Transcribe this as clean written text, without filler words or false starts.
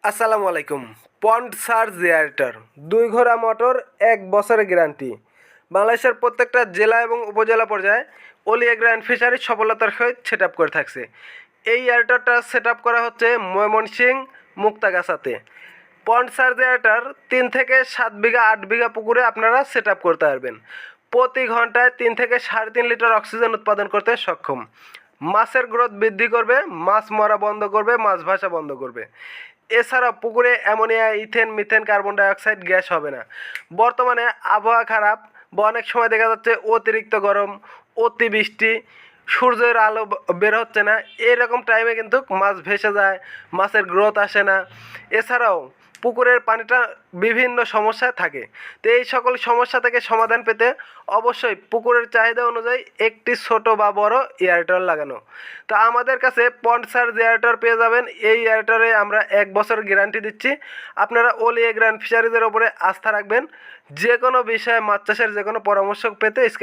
আসসালামু আলাইকুম। পন্ড সার্চ এয়ারটার 2 ঘোড়া মোটর 1 বছরের গ্যারান্টি। বাংলাদেশের প্রত্যেকটা জেলা এবং উপজেলা পর্যায়ে অলি এগ্রাইন্ড ফিশারি সফলতার সহিত সেট আপ করে থাকছে। এই এয়ারটারটা সেট আপ করা হচ্ছে ময়মনসিংহ মুক্তাগাছাতে। পন্ড সার্চ এয়ারটার 3 থেকে 7 বিঘা 8 বিঘা পুকুরে আপনারা সেট আপ করতে পারবেন। প্রতি ঘন্টায় 3 থেকে 3.5 লিটার অক্সিজেন উৎপাদন করতে সক্ষম। মাছের গ্রোথ বৃদ্ধি করবে, মাছ মরা বন্ধ করবে, মাছ ভাসা বন্ধ করবে। এছাড়া পুকুরে ammonia, ethane, methane, carbon dioxide gas হবে না। বর্তমানে আবহাওয়া খারাপ বা অনেক সময় দেখা যাচ্ছে অতিরিক্ত গরম, অতিবৃষ্টি, সূর্যের আলো বের হচ্ছে না, এরকম টাইমে কিন্তু মাছ ভেসে যায়, মাছের গ্রোথ আসে না। এছাড়াও পুকুরের পানিটা বিভিন্ন সমস্যায় থাকে। তো এই সকল সমস্যা থেকে সমাধান পেতে অবশ্যই পুকুরের চাহিদা অনুযায়ী একটি ছোট বা বড় এয়ারটেল লাগানো। তো আমাদের কাছে পন্ড সার্চ এয়ারটেল পেয়ে যাবেন। এই এয়ারটেলে আমরা 1 বছর গ্যারান্টি দিচ্ছি। আপনারা অলি এগ্রাইন্ড ফিশারিজের ওপরে আস্থা রাখবেন। যে কোনো বিষয়ে মাছ চাষের যে কোনো পরামর্শ পেতে